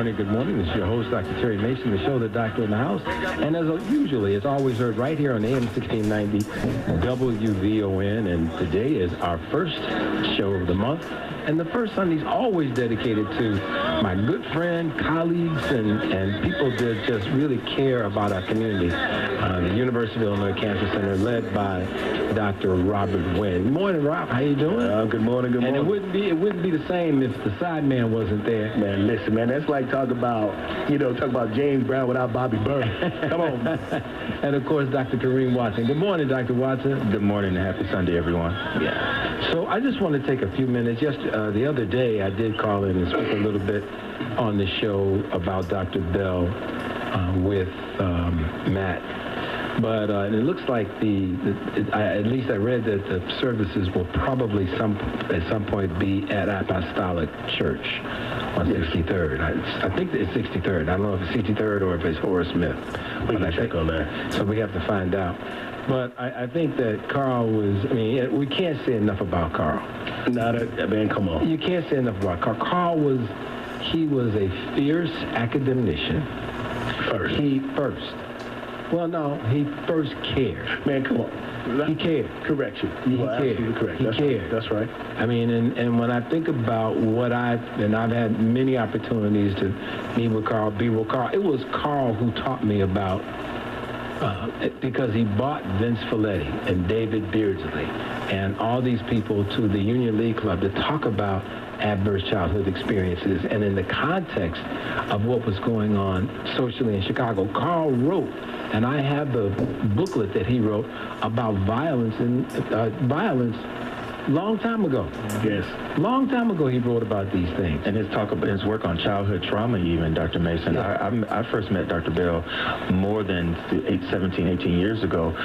morning. Good morning. This is your host, Dr. Terry Mason, the show, The Doctor in the House. And as usually, it's always heard right here on AM 1690 WVON. And today is our first show of the month. And the first Sunday is always dedicated to my good friend, colleagues, and people that just really care about our community. The University of Illinois Cancer Center, led by Dr. Robert Wynn. Good morning, Rob. How you doing? Good morning. Good morning. And it wouldn't be the same if the side man wasn't there. Man, listen, man, that's like talk about James Brown without Bobby Byrd. Come on. And of course, Dr. Kareem Watson. Good morning, Dr. Watson. Good morning and happy Sunday, everyone. Yeah. So I just want to take a few minutes. The other day, I did call in and speak a little bit on the show about Dr. Bell with Matt. But it looks like at least I read that the services will probably at some point be at Apostolic Church on 63rd. I think it's 63rd. I don't know if it's 63rd or if it's Horace Smith. We can check on that. So we have to find out. But I think that Carl we can't say enough about Carl. Come on. You can't say enough about Carl. Carl was a fierce academician. He first cared. Man, come on. He cared. Correction. He cared. Absolutely correct. He cared. That's right. I mean, and when I think about I've had many opportunities to meet with Carl, be with Carl. It was Carl who taught me about, because he brought Vince Folletti and David Beardsley and all these people to the Union League Club to talk about adverse childhood experiences. And in the context of what was going on socially in Chicago, Carl wrote, and I have the booklet that he wrote about violence long time ago. Yes. Long time ago he wrote about these things. And his work on childhood trauma even, Dr. Mason. Yeah. I first met Dr. Bell more than 17, 18 years ago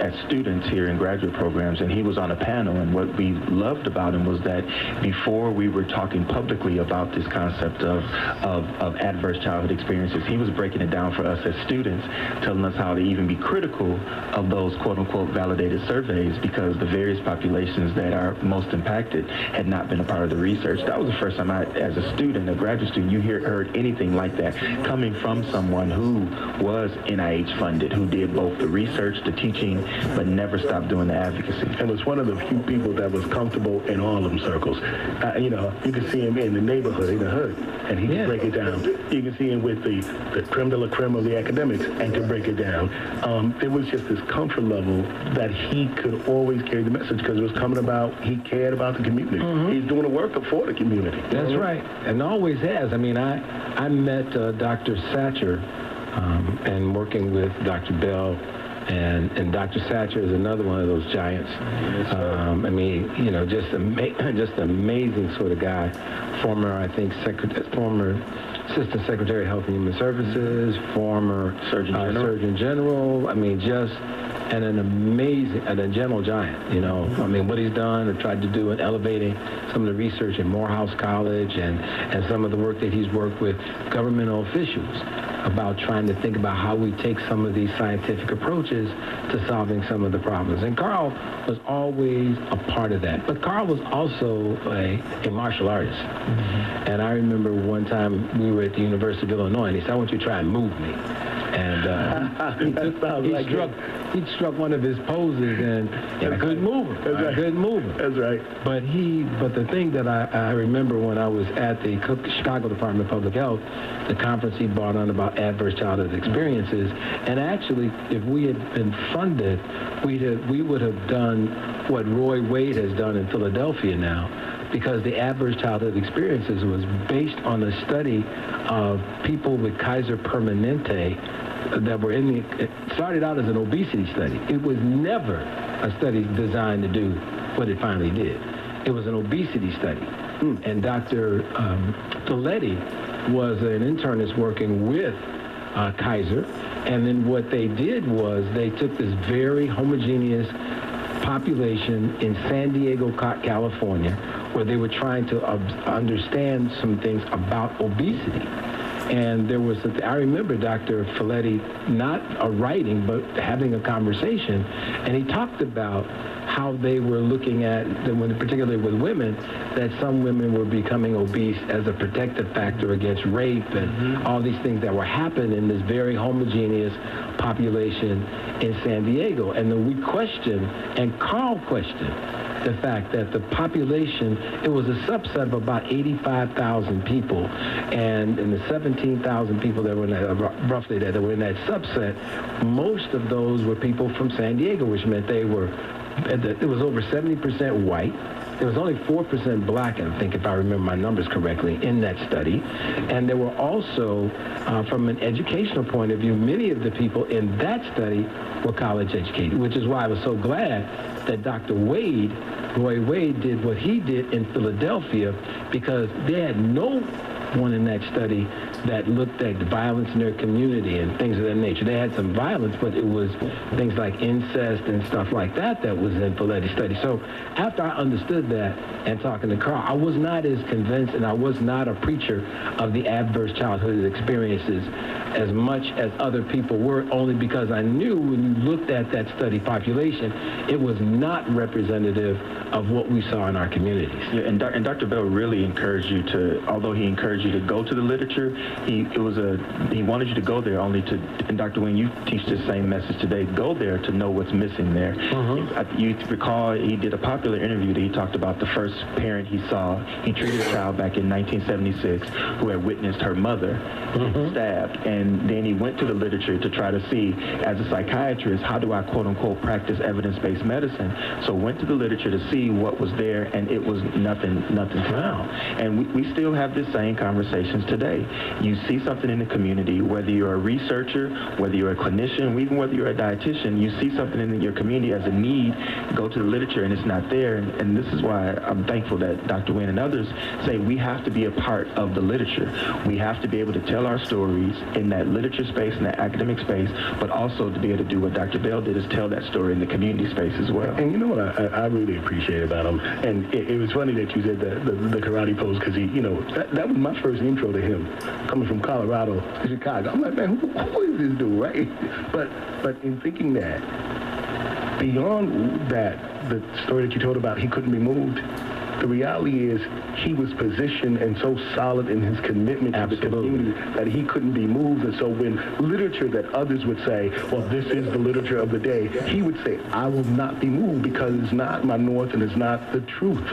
as students here in graduate programs, and he was on a panel, and what we loved about him was that before we were talking publicly about this concept of adverse childhood experiences, he was breaking it down for us as students, telling us how to even be critical of those quote-unquote validated surveys, because the various populations that are most impacted had not been a part of the research. That was the first time as a student, a graduate student, heard anything like that coming from someone who was NIH funded, who did both the research, the teaching, but never stopped doing the advocacy. And was one of the few people that was comfortable in all them circles. You can see him in the neighborhood, in the hood, and he can break it down. You can see him with the creme de la creme of the academics and can break it down. It was just this comfort level that he could always carry the message, because it was coming about, he cared about the community. Mm-hmm. He's doing the work for the community. That's right, and always has. I mean, I met Dr. Satcher and working with Dr. Bell, and Dr. Satcher is another one of those giants. Just an amazing sort of guy. Former Assistant Secretary of Health and Human Services, former Surgeon General. I mean, just and a gentle giant, what he's done or tried to do in elevating some of the research at Morehouse College and some of the work that he's worked with governmental officials about trying to think about how we take some of these scientific approaches to solving some of the problems. And Carl was always a part of that. But Carl was also a martial artist. Mm-hmm. And I remember one time we were at the University of Illinois, and he said, "I want you to try and move me." And he struck one of his poses, and a good mover. Good mover. That's right. But the thing that I remember when I was at the Chicago Department of Public Health, the conference he brought on about adverse childhood experiences, and actually, if we had been funded, we would have done what Roy Wade has done in Philadelphia now, because the adverse childhood experiences was based on a study of people with Kaiser Permanente that were it started out as an obesity study. It was never a study designed to do what it finally did. It was an obesity study. And Dr. Folletti was an internist working with Kaiser, and then what they did was they took this very homogeneous population in San Diego, California, where they were trying to understand some things about obesity. And there was, I remember Dr. Folletti not writing, but having a conversation, and he talked about how they were looking at, particularly with women, that some women were becoming obese as a protective factor against rape and all these things that were happening in this very homogeneous population in San Diego. And then we questioned, and Carl questioned, the fact that the population, it was a subset of about 85,000 people, and in the 17,000 people that were in that, roughly that were in that subset, most of those were people from San Diego, which meant it was over 70% white. There was only 4% black, I think, if I remember my numbers correctly, in that study. And there were also, from an educational point of view, many of the people in that study were college educated, which is why I was so glad that Dr. Roy Wade, did what he did in Philadelphia, because they had no one in that study that looked at violence in their community and things of that nature. They had some violence, but it was things like incest and stuff like that was in Folletti's study. So after I understood that and talking to Carl, I was not as convinced, and I was not a preacher of the adverse childhood experiences as much as other people were, only because I knew when you looked at that study population, it was not representative of what we saw in our communities. Yeah, and Dr. Bell really encouraged you to, although he encouraged you to go to the literature, he wanted you to go there only to, and Dr. Wayne, you teach the same message today, go there to know what's missing there. You recall he did a popular interview that he talked about the first parent he saw. He treated a child back in 1976 who had witnessed her mother stabbed, and then he went to the literature to try to see, as a psychiatrist, how do I quote-unquote practice evidence-based medicine? So went to the literature to see what was there, and it was nothing found. And we still have this same conversations today. You see something in the community, whether you're a researcher, whether you're a clinician, even whether you're a dietitian, you see something in your community as a need, go to the literature and it's not there. And this is why I'm thankful that Dr. Wayne and others say we have to be a part of the literature. We have to be able to tell our stories in that literature space, in that academic space, but also to be able to do what Dr. Bell did, is tell that story in the community space as well. And you know what I really appreciate about him, and it was funny that you said the karate pose, because he, that was my first intro to him, coming from Colorado to Chicago. I'm like, man, who is this dude, right? But in thinking that, beyond that, the story that you told about he couldn't be moved, the reality is he was positioned and so solid in his commitment to the community that he couldn't be moved. And so when literature that others would say, well, this is the literature of the day, he would say, I will not be moved because it's not my north and it's not the truth.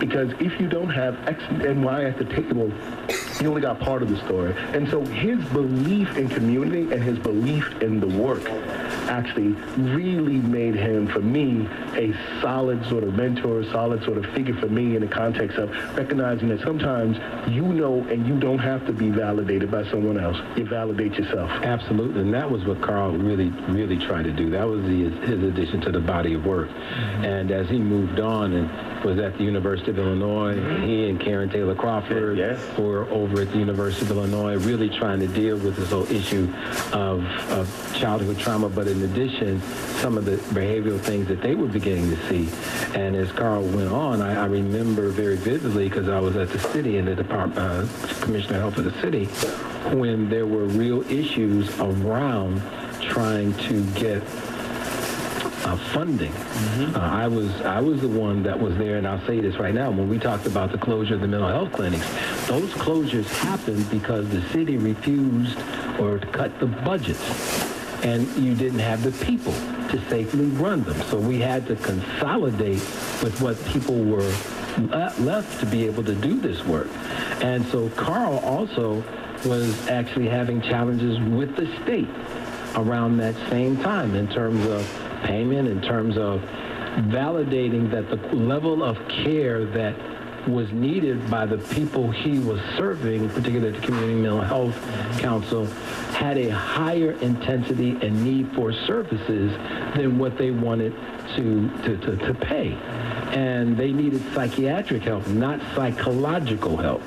Because if you don't have X and Y at the table, you only got part of the story. And so his belief in community and his belief in the work actually really made him, for me, a solid sort of mentor, solid sort of figure for me in the context of recognizing that sometimes you know and you don't have to be validated by someone else. You validate yourself. Absolutely, and that was what Carl really tried to do. That was his addition to the body of work. And as he moved on and was at the University of Illinois, he and Karen Taylor Crawford were over at the University of Illinois really trying to deal with this whole issue of childhood trauma, but in addition, some of the behavioral things that they were beginning to see. And as Carl went on, I remember very vividly, because I was at the city in the Department Commissioner of Health of the city, when there were real issues around trying to get funding. I was the one that was there, and I'll say this right now, when we talked about the closure of the mental health clinics, those closures happened because the city refused or cut the budgets, and you didn't have the people to safely run them. So we had to consolidate with what people were left to be able to do this work. And so Carl also was actually having challenges with the state around that same time in terms of payment, in terms of validating that the level of care that was needed by the people he was serving, particularly the Community Mental Health Council, had a higher intensity and need for services than what they wanted to pay. And they needed psychiatric help, not psychological help.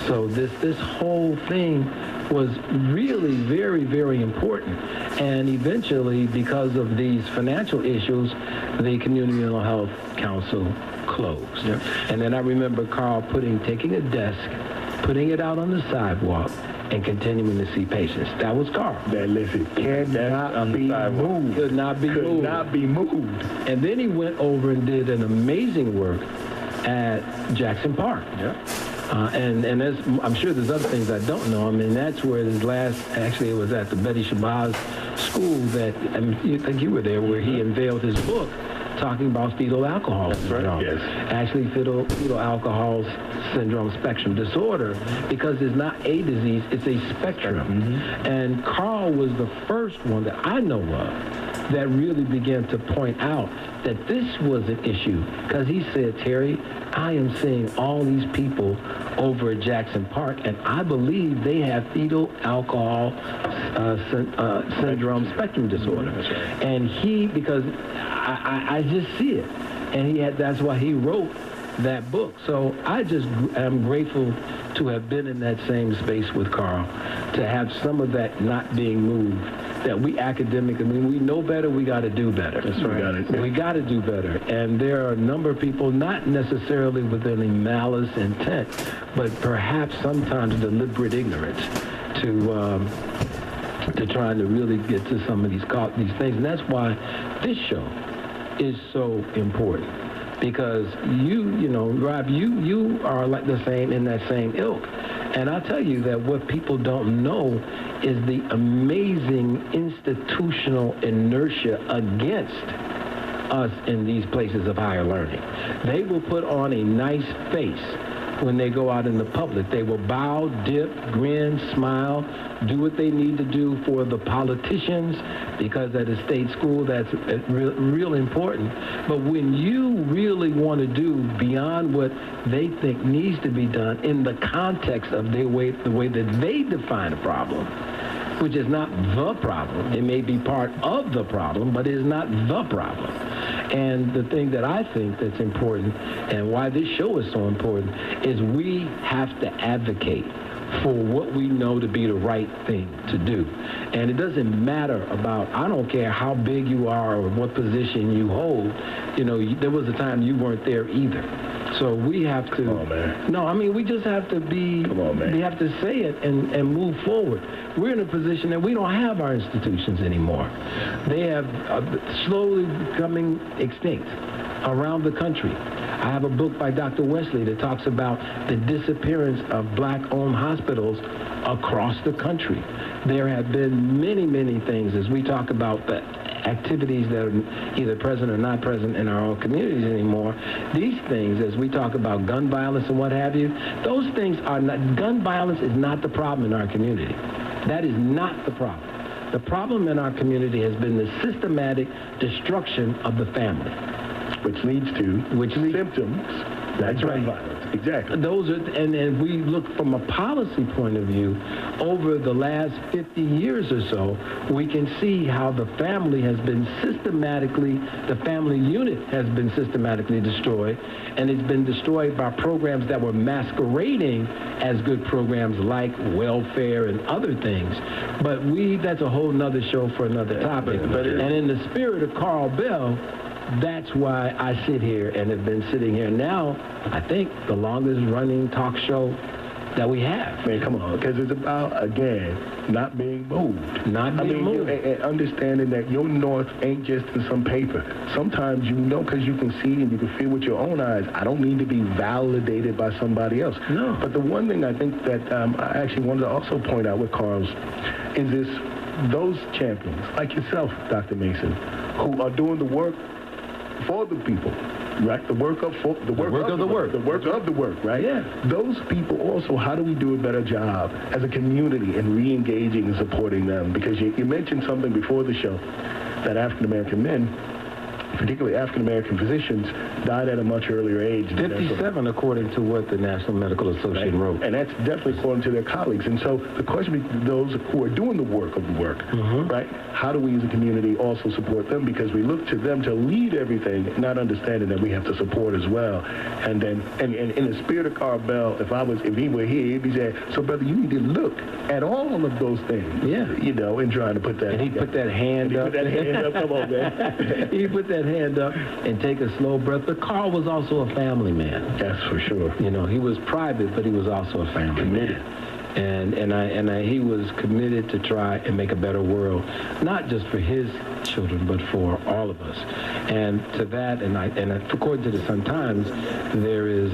So this whole thing was really very, very important. And eventually, because of these financial issues, the Community Mental Health Council closed. And then I remember Carl taking a desk, putting it out on the sidewalk, and continuing to see patients. That was Carl. That listen, cannot be moved. Could not be moved. Could not be moved. And then he went over and did an amazing work at Jackson Park. Yeah. And I'm sure there's other things I don't know. I mean, that's where his actually it was at the Betty Shabazz school that, I mean, you think you were there, where he unveiled his book talking about fetal alcoholism. That's right, yes. Actually, fetal alcohol syndrome spectrum disorder, because it's not a disease, it's a spectrum. And Carl was the first one that I know of that really began to point out that this was an issue, because he said, Terry, I am seeing all these people over at Jackson Park, and I believe they have fetal alcohol syndrome spectrum disorder. And because I just see it, and that's why he wrote that book. So I just am grateful to have been in that same space with Carl, to have some of that not being moved, that we academically, I mean, we know better, we got to do better. That's right. We got to do better. And there are a number of people, not necessarily with any malice intent, but perhaps sometimes deliberate ignorance to trying to really get to some of these things. And that's why this show is so important. Because you know, Rob, you are like the same, in that same ilk. And I'll tell you that what people don't know is the amazing institutional inertia against us in these places of higher learning. They will put on a nice face when they go out in the public. They will bow, dip, grin, smile, do what they need to do for the politicians, because at a state school that's real important. But when you really want to do beyond what they think needs to be done in the context of the way that they define a problem, which is not the problem. It may be part of the problem, but it is not the problem. And the thing that I think that's important, and why this show is so important, is we have to advocate for what we know to be the right thing to do. And it doesn't matter about, I don't care how big you are or what position you hold. You know, there was a time you weren't there either. So we have to. Come on, man. No, I mean, we just have to be. Come on, man. We have to say it and move forward. We're in a position that we don't have our institutions anymore. They have slowly becoming extinct around the country. I have a book by Dr. Wesley that talks about the disappearance of black-owned hospitals across the country. There have been many, many things as we talk about the activities that are either present or not present in our own communities anymore. These things, as we talk about gun violence and what have you, those things are not, gun violence is not the problem in our community. That is not the problem. The problem in our community has been the systematic destruction of the family. Which leads to symptoms. That's right. Violence. Exactly. Those are, and we look from a policy point of view, over the last 50 years or so, we can see how the family has been the family unit has been systematically destroyed, and it's been destroyed by programs that were masquerading as good programs like welfare and other things. But that's a whole nother show for another topic. And in the spirit of Carl Bell, that's why I sit here and have been sitting here now, I think, the longest running talk show that we have. Man, come on, because it's about, again, not being moved. Not being moved. And understanding that your north ain't just in some paper. Sometimes you know, because you can see and you can feel with your own eyes, I don't need to be validated by somebody else. No. But the one thing I think that I actually wanted to also point out with Carl's is those champions, like yourself, Dr. Mason, who are doing the work for the people, right? The work of the work, right? Yeah. Those people also, how do we do a better job as a community in re-engaging and supporting them? Because you mentioned something before the show that African-American men, particularly African-American physicians, died at a much earlier age. 57, according to what the National Medical Association wrote. And that's definitely according to their colleagues. And so the question is those who are doing the work of the work, right? How do we as a community also support them? Because we look to them to lead everything, not understanding that we have to support as well. And then, and in the spirit of Carl Bell, if he were here, he'd be saying, so brother, you need to look at all of those things, you know, and trying to put that. And he put that hand up. Come on, man. He put that hand up and take a slow breath. But Carl was also a family man. That's for sure. You know, he was private, but he was also a family man. And he was committed to try and make a better world, not just for his children, but for all of us. And to that, and according to the Sun-Times, there is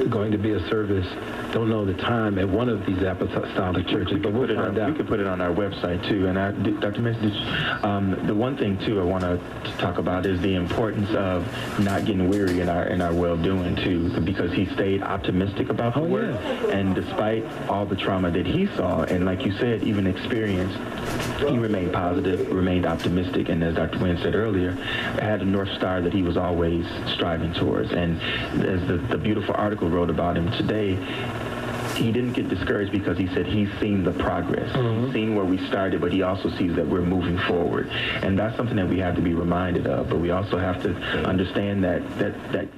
going to be a service, don't know the time, at one of these apostolic churches, but we'll find out. We could put it on our website, too. And Dr. Mitch, the one thing, too, I want to talk about is the importance of not getting weary in our well-doing, too, because he stayed optimistic about the work. Yeah. And despite all the trauma that he saw, and like you said, even experienced, he remained positive, remained optimistic, and as Dr. Wynn said earlier, had a North Star that he was always striving towards. And as the beautiful article wrote about him today, he didn't get discouraged because he said he's seen the progress. He's seen where we started, but he also sees that we're moving forward. And that's something that we have to be reminded of. But we also have to understand that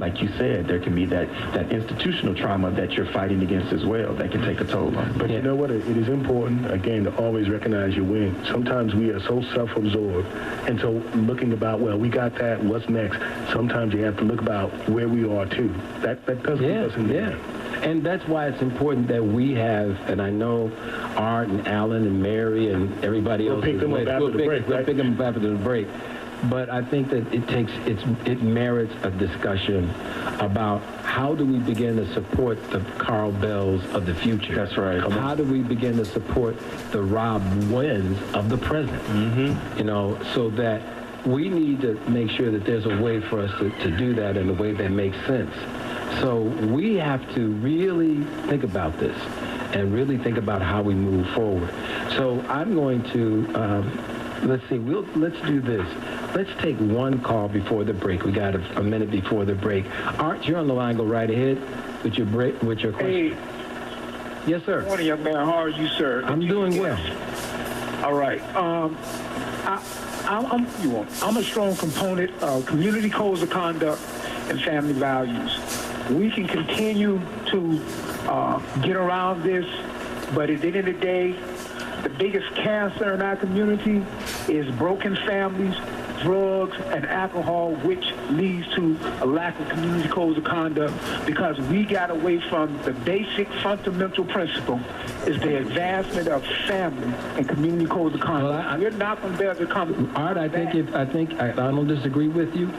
like you said, there can be that institutional trauma that you're fighting against as well that can take a toll on. But you know what? It is important, again, to always recognize your win. Sometimes we are so self-absorbed and so looking about, well, we got that, what's next? Sometimes you have to look about where we are, too. That does keep us in the game. And that's why it's important that we have, and I know Art and Alan and Mary and everybody else. We'll pick them up after the break, We'll pick them up after the break. But I think that it merits a discussion about how do we begin to support the Carl Bells of the future. That's right. How do we begin to support the Rob Wins of the present? Mm-hmm. You know, so that we need to make sure that there's a way for us to do that in a way that makes sense. So we have to really think about this and really think about how we move forward. So I'm going to, let's do this. Let's take one call before the break. We got a minute before the break. Art, you're on the line. Go right ahead with your question. Hey. Yes, sir. Good morning, young man. How are you, sir? I'm doing well. All right. I'm a strong component of community codes of conduct and family values. We can continue to get around this, but at the end of the day, the biggest cancer in our community is broken families, drugs, and alcohol, which leads to a lack of community codes of conduct because we got away from the basic fundamental principle is the advancement of family and community codes of conduct. Well, we're not going to be able to come. Art, I don't disagree with you.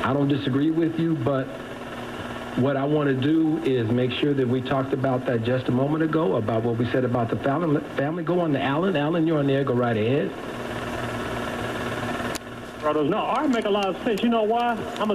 I don't disagree with you, but what I want to do is make sure that we talked about that just a moment ago, about what we said about the family. Go on to Alan. Alan, you're on there. Go right ahead. No, I make a lot of sense. You know why? I'm a